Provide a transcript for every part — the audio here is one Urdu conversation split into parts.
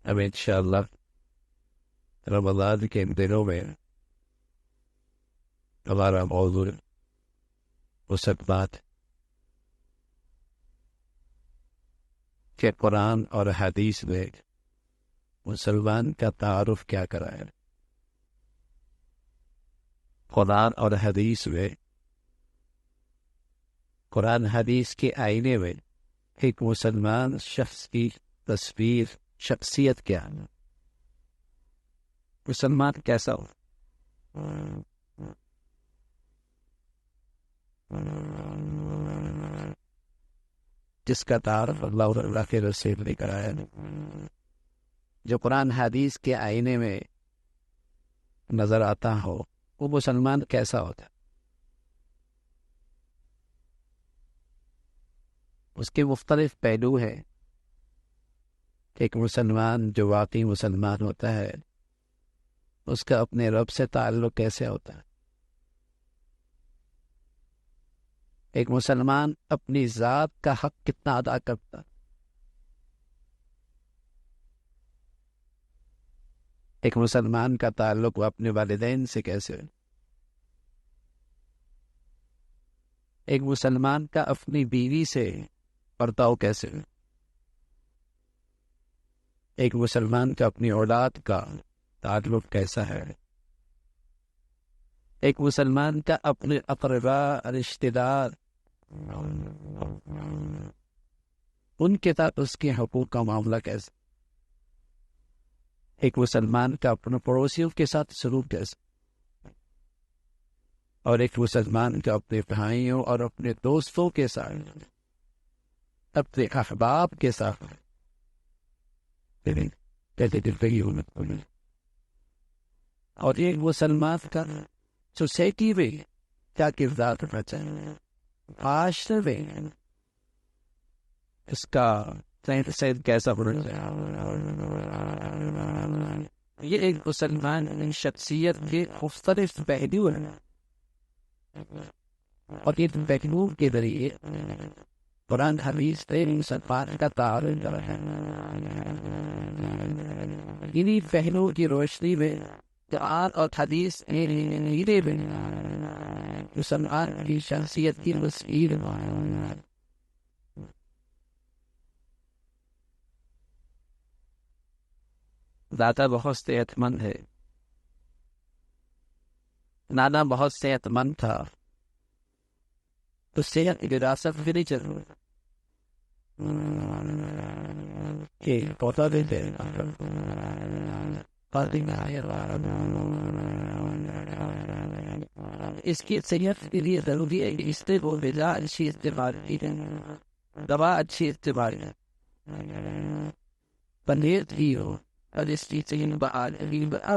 اب انشاءاللہ رمضان کے دنوں میں ہمارا موضوع مسلمان کہ قرآن اور حدیث میں مسلمان کا تعارف کیا کرائے. قرآن اور حدیث میں، قرآن حدیث کے آئینے میں ایک مسلمان شخص کی تصویر، شخصیت کیا ہے، مسلمان کیسا ہو. جس کا تعارف اللہ اور اللہ کے رسول نے کرایا، جو قرآن حدیث کے آئینے میں نظر آتا ہو، وہ مسلمان کیسا ہوتا ہے. اس کے مختلف پہلو ہیں. ایک مسلمان جو واقعی مسلمان ہوتا ہے، اس کا اپنے رب سے تعلق کیسے ہوتا ہے. ایک مسلمان اپنی ذات کا حق کتنا ادا کرتا ہے. ایک مسلمان کا تعلق وہ اپنے والدین سے کیسے ہے. ایک مسلمان کا اپنی بیوی سے برتاؤ کیسے ہے. ایک مسلمان کا اپنی اولاد کا تعلق کیسا ہے. ایک مسلمان کا اپنے اقرباء، رشتہ دار، ان کے ساتھ اس کے حقوق کا معاملہ کیسا. ایک مسلمان کا اپنے پڑوسیوں کے ساتھ سلوک کیسا. اور ایک مسلمان کا اپنے بھائیوں اور اپنے دوستوں کے ساتھ، اپنے احباب کے ساتھ کیسے زندگی ہونا. اور ایک مسلمان کا سوسائٹی میں کیا کردار رکھنا چاہیے، معاشرے میں اس کا سید کیسا ہونا چاہیے. یہ ایک مسلمان شخصیت کے مختلف پہلو ہیں، اور یہ پہلو کے ذریعے قرآن حدیث سے مسلمان کا تعارف کرا ہے. انہی پہلو کی روشنی میں قرآن اور حدیث میں مسلمان کی شخصیت کی تصویر دادا بہت صحت مند ہے، نانا بہت صحت مند تھا، تو صحت کی وراثت بھی نہیں چل رہی. پوتا دیتے اس کی صحت کے لیے ضروری ہے کہ اس سے وہ غذا اچھی استعمال کی جائے، دوا اچھی استعمال ہے، پرہیز بھی ہو، اور اس کی صحت بحال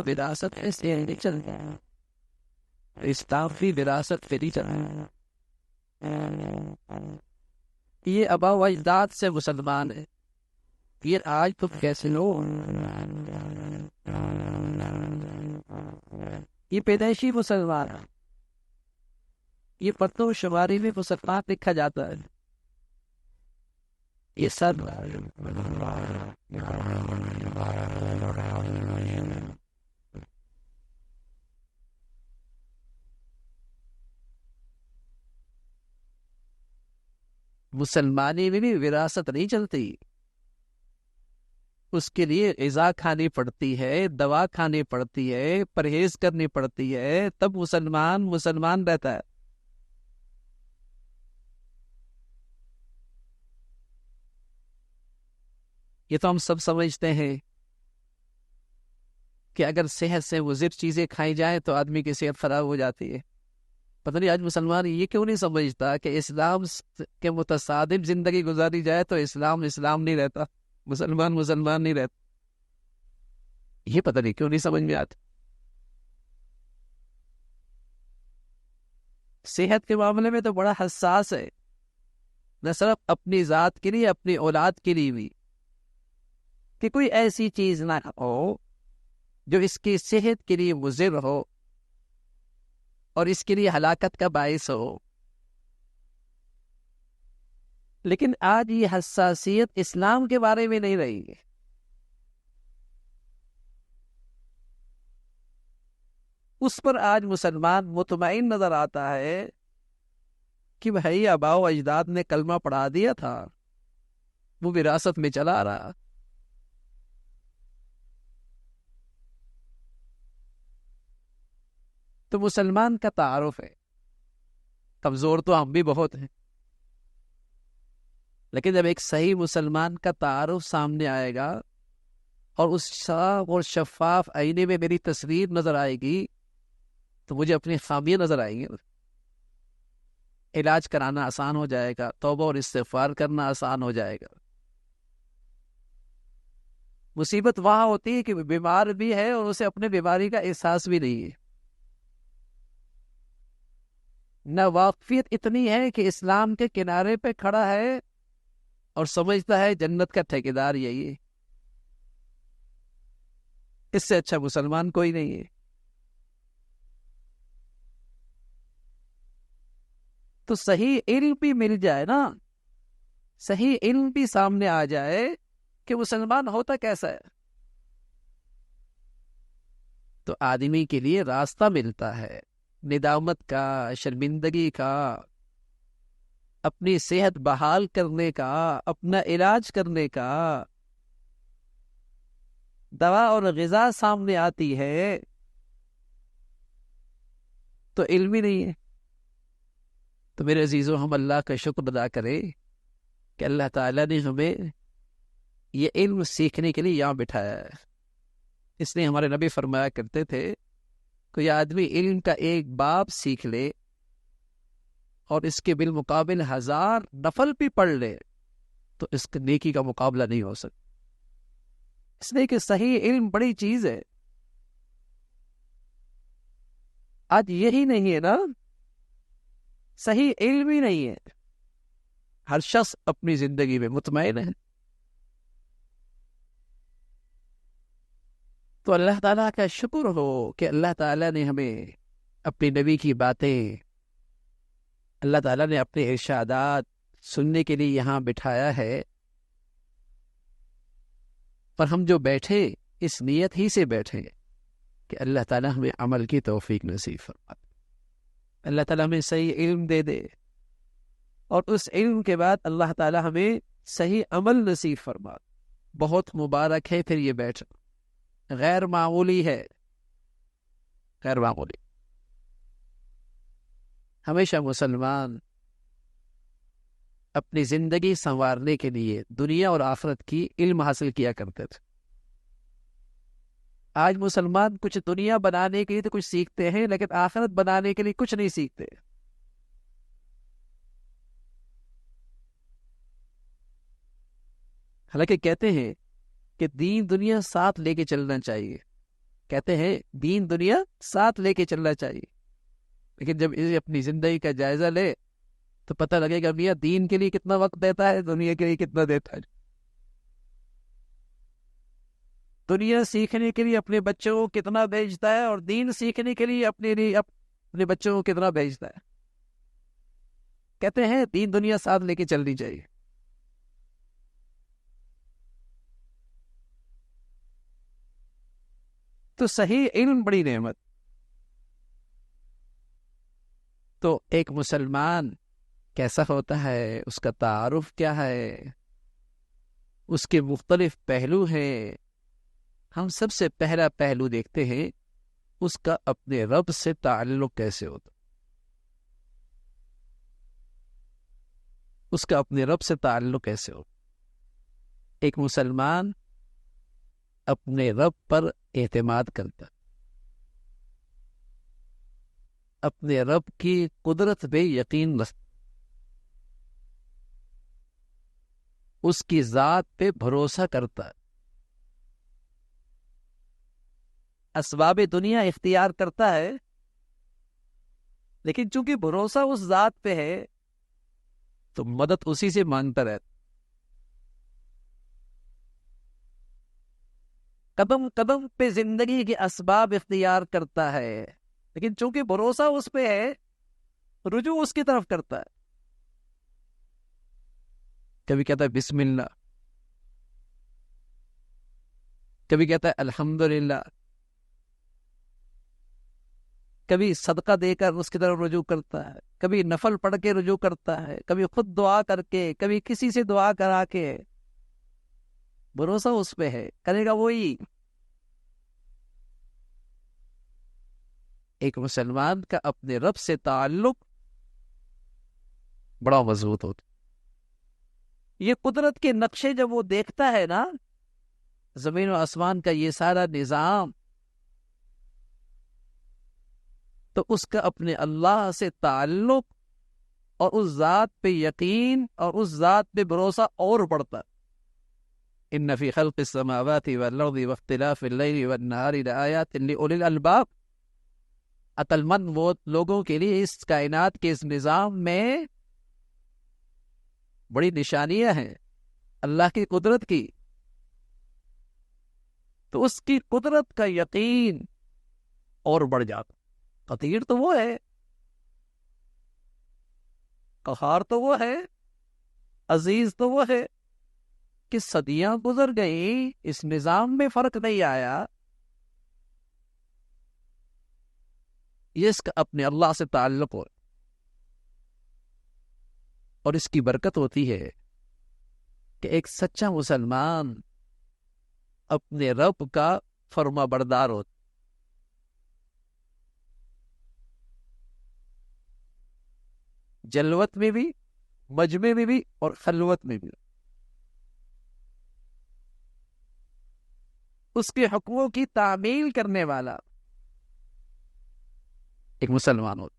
وراثت ایسے نہیں چل رہا ہے. اسلام بھی وراثت پہ نہیں چل رہا ہے. یہ آباء و اجداد سے مسلمان ہے. یہ آج تو کیسے لوگ یہ پیدائشی مسلمان ہے، یہ پرتوں شماری میں مسلمان لکھا جاتا ہے. یہ سب مسلمانی میں بھی وراثت نہیں چلتی. اس کے لیے غذا کھانی پڑتی ہے، دوا کھانی پڑتی ہے، پرہیز کرنی پڑتی ہے، تب مسلمان رہتا ہے. یہ تو ہم سب سمجھتے ہیں کہ اگر صحت سے مضر چیزیں کھائی جائیں تو آدمی کی صحت خراب ہو جاتی ہے. پتہ نہیں آج مسلمان یہ کیوں نہیں سمجھتا کہ اسلام کے متصادم زندگی گزاری جائے تو اسلام نہیں رہتا، مسلمان نہیں رہتا. یہ پتہ نہیں کیوں نہیں سمجھ میں آتا. صحت کے معاملے میں تو بڑا حساس ہے، نہ صرف اپنی ذات کے لیے، اپنی اولاد کے لیے بھی، کہ کوئی ایسی چیز نہ ہو جو اس کی صحت کے لیے مضر ہو اور اس کے لیے ہلاکت کا باعث ہو. لیکن آج یہ حساسیت اسلام کے بارے میں نہیں رہی ہے. اس پر آج مسلمان مطمئن نظر آتا ہے کہ بھائی آباء و اجداد نے کلمہ پڑھا دیا تھا، وہ وراثت میں چلا آ رہا۔ تو مسلمان کا تعارف ہے، کمزور تو ہم بھی بہت ہیں، لیکن جب ایک صحیح مسلمان کا تعارف سامنے آئے گا اور اس صاف اور شفاف آئینے میں میری تصویر نظر آئے گی تو مجھے اپنی خامیاں نظر آئیں گی، علاج کرانا آسان ہو جائے گا، توبہ اور استغفار کرنا آسان ہو جائے گا۔ مصیبت وہاں ہوتی ہے کہ بیمار بھی ہے اور اسے اپنے بیماری کا احساس بھی نہیں ہے، نہ واقفیت اتنی ہے کہ اسلام کے کنارے پہ کھڑا ہے اور سمجھتا ہے جنت کا ٹھیکیدار یہی ہے۔ اس سے اچھا مسلمان کوئی نہیں ہے۔ تو صحیح علم بھی مل جائے نا، صحیح علم بھی سامنے آ جائے کہ مسلمان ہوتا کیسا ہے، تو آدمی کے لیے راستہ ملتا ہے ندامت کا، شرمندگی کا، اپنی صحت بحال کرنے کا، اپنا علاج کرنے کا۔ دوا اور غذا سامنے آتی ہے تو علم ہی نہیں ہے۔ تو میرے عزیزوں، ہم اللہ کا شکر ادا کریں کہ اللہ تعالیٰ نے ہمیں یہ علم سیکھنے کے لیے یہاں بٹھایا ہے۔ اس لیے ہمارے نبی فرمایا کرتے تھے کوئی آدمی علم کا ایک باب سیکھ لے اور اس کے بالمقابل 1000 نفل بھی پڑھ لے تو اس کے نیکی کا مقابلہ نہیں ہو سکتا۔ اس لیے کہ صحیح علم بڑی چیز ہے۔ آج یہی نہیں ہے نا، صحیح علم ہی نہیں ہے، ہر شخص اپنی زندگی میں مطمئن ہے۔ تو اللہ تعالیٰ کا شکر ہو کہ اللہ تعالیٰ نے ہمیں اپنے نبی کی باتیں، اللہ تعالیٰ نے اپنے ارشادات سننے کے لیے یہاں بٹھایا ہے، اور ہم جو بیٹھے اس نیت ہی سے بیٹھے کہ اللہ تعالیٰ ہمیں عمل کی توفیق نصیب فرما، اللہ تعالیٰ ہمیں صحیح علم دے دے، اور اس علم کے بعد اللہ تعالیٰ ہمیں صحیح عمل نصیب فرما۔ بہت مبارک ہے پھر یہ بیٹھنا، غیر معمولی ہے، غیر معمولی۔ ہمیشہ مسلمان اپنی زندگی سنوارنے کے لیے دنیا اور آخرت کی علم حاصل کیا کرتے تھے۔ آج مسلمان کچھ دنیا بنانے کے لیے تو کچھ سیکھتے ہیں، لیکن آخرت بنانے کے لیے کچھ نہیں سیکھتے۔ حالانکہ کہتے ہیں کہ دین دنیا ساتھ لے کے چلنا چاہیے، کہتے ہیں دین دنیا ساتھ لے کے چلنا چاہیے، لیکن جب اسے اپنی زندگی کا جائزہ لے تو پتہ لگے گا میاں دین کے لیے کتنا وقت دیتا ہے، دنیا کے لیے کتنا دیتا ہے۔ دنیا سیکھنے کے لیے اپنے بچوں کو کتنا بھیجتا ہے، اور دین سیکھنے کے لیے اپنے بچوں کو کتنا بھیجتا ہے۔ کہتے ہیں دین دنیا ساتھ لے کے چلنی چاہیے۔ تو صحیح علم بڑی نعمت۔ تو ایک مسلمان کیسا ہوتا ہے، اس کا تعارف کیا ہے، اس کے مختلف پہلو ہیں۔ ہم سب سے پہلا پہلو دیکھتے ہیں اس کا اپنے رب سے تعلق کیسے ہوتا، اس کا اپنے رب سے تعلق کیسے ہوتا۔ ایک مسلمان اپنے رب پر اعتماد کرتا، اپنے رب کی قدرت پہ یقین رکھتا، اس کی ذات پہ بھروسہ کرتا، اسباب دنیا اختیار کرتا ہے، لیکن چونکہ بھروسہ اس ذات پہ ہے تو مدد اسی سے مانگتا رہتا، قدم قدم پہ زندگی کے اسباب اختیار کرتا ہے، لیکن چونکہ بھروسہ اس پہ ہے رجوع اس کی طرف کرتا ہے۔ کبھی کہتا ہے بسم اللہ، کبھی کہتا ہے الحمدللہ، کبھی صدقہ دے کر اس کی طرف رجوع کرتا ہے، کبھی نفل پڑھ کے رجوع کرتا ہے، کبھی خود دعا کر کے، کبھی کسی سے دعا کرا کے، بھروسہ اس پہ ہے، کرے گا وہی۔ ایک مسلمان کا اپنے رب سے تعلق بڑا مضبوط ہوتا۔ یہ قدرت کے نقشے جب وہ دیکھتا ہے نا، زمین و آسمان کا یہ سارا نظام، تو اس کا اپنے اللہ سے تعلق اور اس ذات پہ یقین اور اس ذات پہ بھروسہ اور بڑھتا۔ ان فی خلق السماوات والارض واختلاف اللیل والنہار لآیات لأولی الالباب، عقل مند وہ لوگوں کے لیے اس کائنات کے اس نظام میں بڑی نشانیاں ہیں اللہ کی قدرت کی، تو اس کی قدرت کا یقین اور بڑھ جاتا۔ قدیر تو وہ ہے، قہار تو وہ ہے، عزیز تو وہ ہے، کہ صدیاں گزر گئی اس نظام میں فرق نہیں آیا۔ یہ اس کا اپنے اللہ سے تعلق ہو، اور اس کی برکت ہوتی ہے کہ ایک سچا مسلمان اپنے رب کا فرما بردار ہوتا۔ جلوت میں بھی، مجمع میں بھی، اور خلوت میں بھی اس کے حکموں کی تعمیل کرنے والا ایک مسلمان ہوتا۔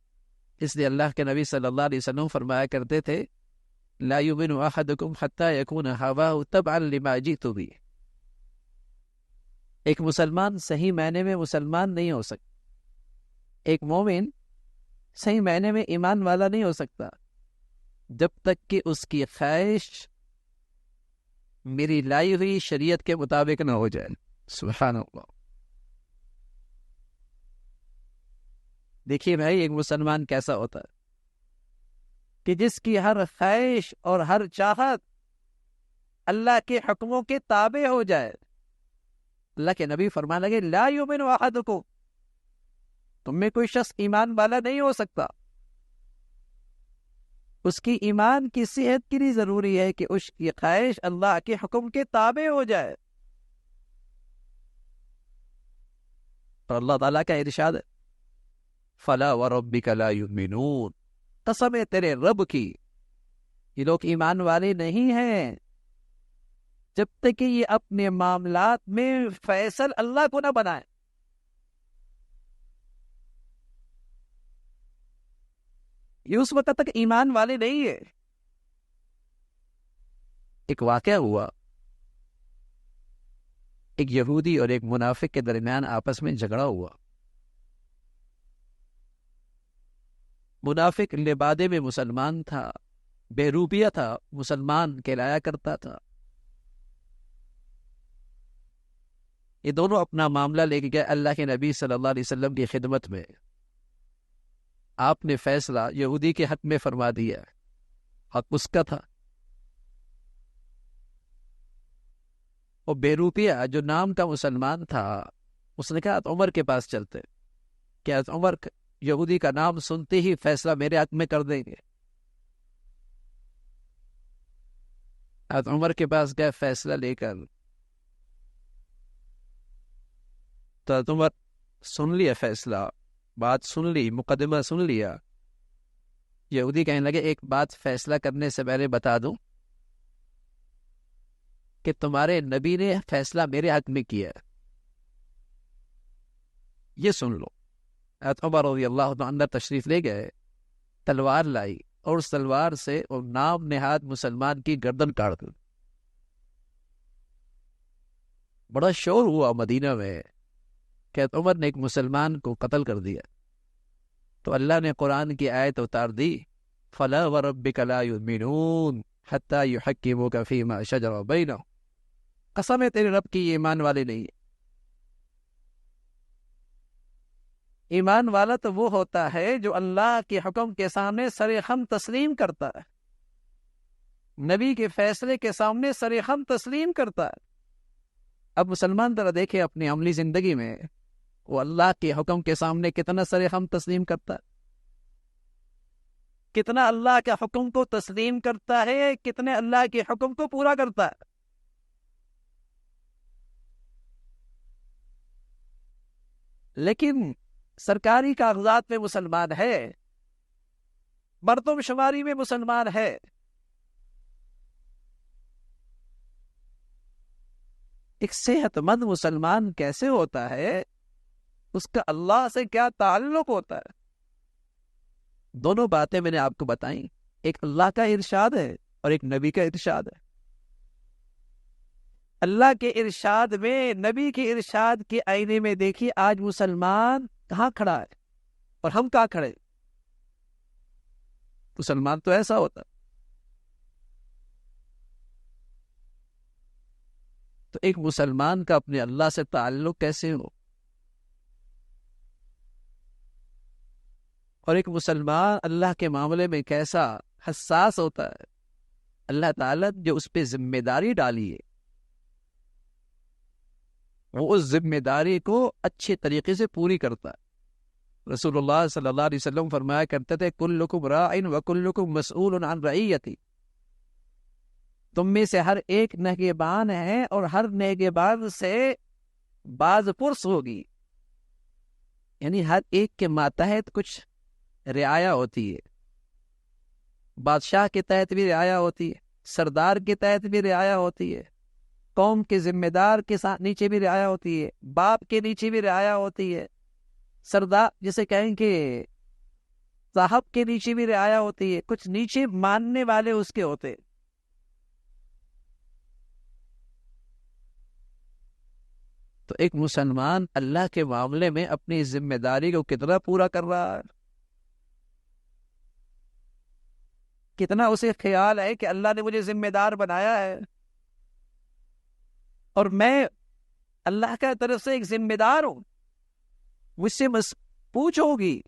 اس لیے اللہ کے نبی صلی اللہ علیہ وسلم فرمایا کرتے تھے، لا یؤمن احدکم حتی یکون ہواہ تبعا لما جئت بہ۔ ایک مسلمان صحیح معنی میں مسلمان نہیں ہو سکتا، ایک مومن صحیح معنی میں ایمان والا نہیں ہو سکتا جب تک کہ اس کی خواہش میری لائی ہوئی شریعت کے مطابق نہ ہو جائے۔ سبحان اللہ۔ دیکھیے بھائی، ایک مسلمان کیسا ہوتا ہے کہ جس کی ہر خواہش اور ہر چاہت اللہ کے حکموں کے تابع ہو جائے۔ اللہ کے نبی فرمانے لگے، لا یؤمن احدکم، تم میں کوئی شخص ایمان والا نہیں ہو سکتا، اس کی ایمان کی صحت کے لیے ضروری ہے کہ اس کی خواہش اللہ کے حکم کے تابع ہو جائے۔ اور اللہ تعالیٰ کا ارشاد ہے، فلا وربک لا یؤمنون، قسم ہے تیرے رب کی، یہ لوگ ایمان والے نہیں ہیں جب تک کہ یہ اپنے معاملات میں فیصل اللہ کو نہ بنائے۔ یہ اس وقت تک ایمان والے نہیں ہے۔ ایک واقعہ ہوا، ایک یہودی اور ایک منافق کے درمیان آپس میں جھگڑا ہوا۔ منافق لبادے میں مسلمان تھا، بے روپیہ تھا، مسلمان کہلایا کرتا تھا۔ یہ دونوں اپنا معاملہ لے کے گئے اللہ کے نبی صلی اللہ علیہ وسلم کی خدمت میں۔ آپ نے فیصلہ یہودی کے حق میں فرما دیا، حق اس کا تھا۔ اور بے روپیہ جو نام کا مسلمان تھا، اس نے کہا عمر کے پاس چلتے، کیا عمر یہودی کا نام سنتے ہی فیصلہ میرے حق میں کر دیں گے؟ عمر کے پاس گئے فیصلہ لے کر، تو عمر سن لیا فیصلہ، بات سن لی، مقدمہ سن لیا۔ یہودی کہنے لگے، ایک بات فیصلہ کرنے سے پہلے بتا دوں کہ تمہارے نبی نے فیصلہ میرے حق میں کیا ہے، یہ سن لو۔ عمر رضی اللہ عنہ اندر تشریف لے گئے، تلوار لائی اور اس تلوار سے وہ نام نہاد مسلمان کی گردن کاٹ دی۔ بڑا شور ہوا مدینہ میں کہ عمر نے ایک مسلمان کو قتل کر دیا۔ تو اللہ نے قرآن کی آیت اتار دی، فَلَا وَرَبِّكَ لَا يُؤْمِنُونَ حَتَّى يُحَكِّمُوكَ فِي مَا شَجَرَ بَيْنَهُمْ، قسم ہے تیرے رب کی، یہ ایمان والے نہیں ہیں۔ ایمان والا تو وہ ہوتا ہے جو اللہ کے حکم کے سامنے سر خم تسلیم کرتا ہے، نبی کے فیصلے کے سامنے سر خم تسلیم کرتا ہے۔ اب مسلمان ذرا دیکھے اپنی عملی زندگی میں وہ اللہ کے حکم کے سامنے کتنا سر ہم تسلیم کرتا ہے، کتنا اللہ کے حکم کو تسلیم کرتا ہے، کتنے اللہ کے حکم کو پورا کرتا ہے. لیکن سرکاری کاغذات میں مسلمان ہے، مردم شماری میں مسلمان ہے. ایک صحت مند مسلمان کیسے ہوتا ہے، اس کا اللہ سے کیا تعلق ہوتا ہے؟ دونوں باتیں میں نے آپ کو بتائیں، ایک اللہ کا ارشاد ہے اور ایک نبی کا ارشاد ہے. اللہ کے ارشاد میں، نبی کے ارشاد کے آئینے میں دیکھیے آج مسلمان کہاں کھڑا ہے اور ہم کہاں کھڑے. مسلمان تو ایسا ہوتا. تو ایک مسلمان کا اپنے اللہ سے تعلق کیسے ہو، اور ایک مسلمان اللہ کے معاملے میں کیسا حساس ہوتا ہے. اللہ تعالیٰ جو اس پہ ذمہ داری ڈالی ہے، وہ اس ذمہ داری کو اچھے طریقے سے پوری کرتا ہے. رسول اللہ صلی اللہ علیہ وسلم فرمایا کرتے تھے کلکم راعٍ وکلکم مسئول عن رعیتی. تم میں سے ہر ایک نگہبان ہے اور ہر نگہبان سے باز پرس ہوگی. یعنی ہر ایک کے ماتحت کچھ رعایا ہوتی ہے. بادشاہ کے تحت بھی رعایا ہوتی ہے، سردار کے تحت بھی رعایا ہوتی ہے، قوم کے ذمہ دار کے ساتھ نیچے بھی رعایا ہوتی ہے، باپ کے نیچے بھی رعایا ہوتی ہے، سردار جسے کہیں کہ صاحب کے نیچے بھی رعایا ہوتی ہے، کچھ نیچے ماننے والے اس کے ہوتے. تو ایک مسلمان اللہ کے معاملے میں اپنی ذمہ داری کو کتنا پورا کر رہا ہے، کتنا اسے خیال ہے کہ اللہ نے مجھے ذمہ دار بنایا ہے اور میں اللہ کا طرف سے ایک ذمہ دار ہوں، مجھ سے پوچھ ہوگی.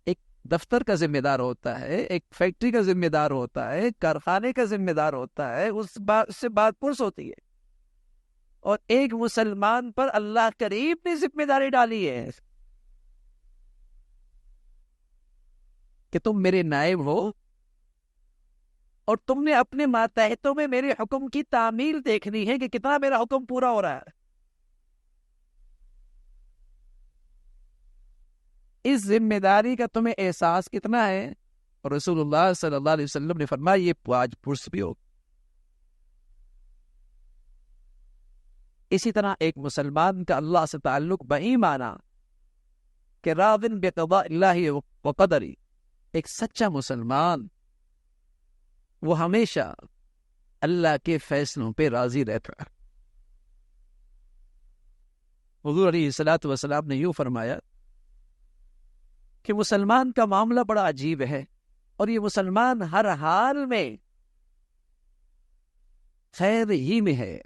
ایک دفتر کا ذمہ دار ہوتا ہے، ایک فیکٹری کا ذمہ دار ہوتا ہے، ایک کارخانے کا ذمہ دار ہوتا ہے، اس سے بات پرس ہوتی ہے. اور ایک مسلمان پر اللہ کریم نے ذمہ داری ڈالی ہے کہ تم میرے نائب ہو اور تم نے اپنے ماتحتوں میں میرے حکم کی تعمیل دیکھنی ہے کہ کتنا میرا حکم پورا ہو رہا ہے. اس ذمہ داری کا تمہیں احساس کتنا ہے؟ اور رسول اللہ صلی اللہ علیہ وسلم نے فرمایا یہ باج پرس بھی ہو. اسی طرح ایک مسلمان کا اللہ سے تعلق بہی مانا کہ راضٍ بقضاء اللہ وقدری. ایک سچا مسلمان وہ ہمیشہ اللہ کے فیصلوں پہ راضی رہتا ہے. حضور علیہ الصلوۃ والسلام نے یوں فرمایا کہ مسلمان کا معاملہ بڑا عجیب ہے، اور یہ مسلمان ہر حال میں خیر ہی میں ہے،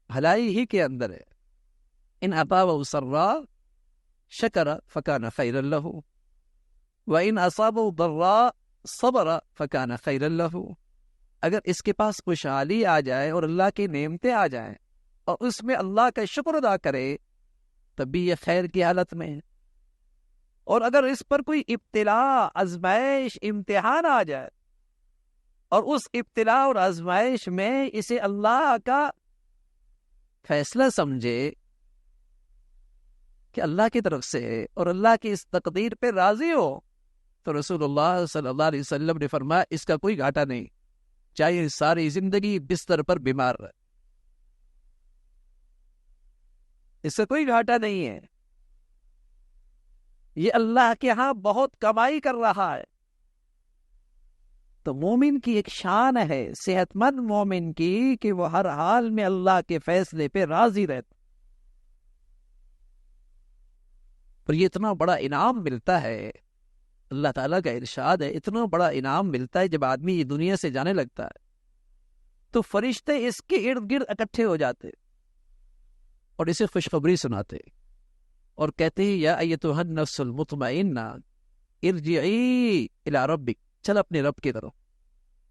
بھلائی ہی کے اندر ہے. ان اطاعہ سرا شکر فکان خیر له، وَإِنْ أَصَابَهُ ضَرَّاء صَبَرَ فَكَانَ خَيْرًا لَهُ. اگر اس کے پاس خوشحالی آ جائے اور اللہ کی نعمتیں آ جائیں اور اس میں اللہ کا شکر ادا کرے تب بھی یہ خیر کی حالت میں ہے. اور اگر اس پر کوئی ابتلاء، آزمائش، امتحان آ جائے اور اس ابتلاء اور آزمائش میں اسے اللہ کا فیصلہ سمجھے کہ اللہ کی طرف سے ہے اور اللہ کی اس تقدیر پہ راضی ہو، تو رسول اللہ صلی اللہ علیہ وسلم نے فرمایا اس کا کوئی گھاٹا نہیں، چاہے ساری زندگی بستر پر بیمار رہے، اس کا کوئی گھاٹا نہیں ہے. یہ اللہ کے ہاں بہت کمائی کر رہا ہے. تو مومن کی ایک شان ہے، صحت مند مومن کی، کہ وہ ہر حال میں اللہ کے فیصلے پہ راضی رہتا. پر یہ اتنا بڑا انعام ملتا ہے، اللہ تعالیٰ کا ارشاد ہے، اتنا بڑا انعام ملتا ہے جب آدمی یہ دنیا سے جانے لگتا ہے تو فرشتے اس کے ارد گرد اکٹھے ہو جاتے اور اسے خوشخبری سناتے اور کہتے ہیں یا ایتھا النفس المطمئنہ ارجعی الی ربک، چل اپنے رب کی طرف،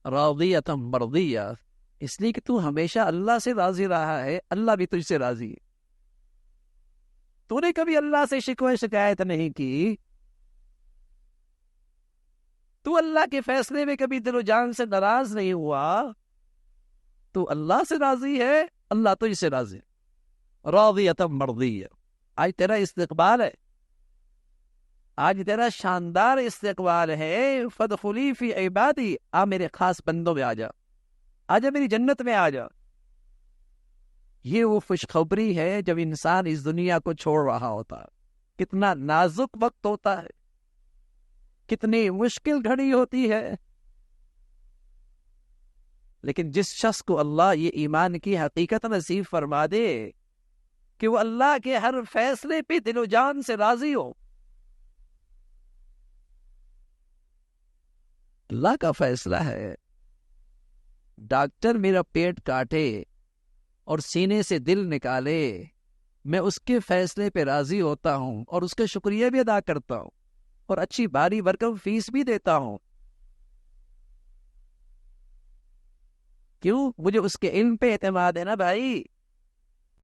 راضیۃ مرضیہ، اس لیے کہ تو ہمیشہ اللہ سے راضی رہا ہے، اللہ بھی تجھ سے راضی ہے. تو نے کبھی اللہ سے شکوہ شکایت نہیں کی؟ تو اللہ کے فیصلے میں کبھی دل و جان سے ناراض نہیں ہوا؟ تو اللہ سے راضی ہے، اللہ تو اس سے راضی ہے، راضیۃ مرضیہ۔ آج تیرا استقبال ہے، آج تیرا شاندار استقبال ہے، فادخلی فی عبادی، آ میرے خاص بندوں میں آ جا، آ جا میری جنت میں آ جا۔ یہ وہ خوشخبری ہے جب انسان اس دنیا کو چھوڑ رہا ہوتا ہے۔ کتنا نازک وقت ہوتا ہے، کتنی مشکل گھڑی ہوتی ہے، لیکن جس شخص کو اللہ یہ ایمان کی حقیقت نصیب فرما دے کہ وہ اللہ کے ہر فیصلے پہ دل و جان سے راضی ہو، اللہ کا فیصلہ ہے، ڈاکٹر میرا پیٹ کاٹے اور سینے سے دل نکالے، میں اس کے فیصلے پہ راضی ہوتا ہوں اور اس کا شکریہ بھی ادا کرتا ہوں اور اچھی بھاری بھرکم فیس بھی دیتا ہوں۔ کیوں؟ مجھے اس کے علم پہ اعتماد ہے نا بھائی۔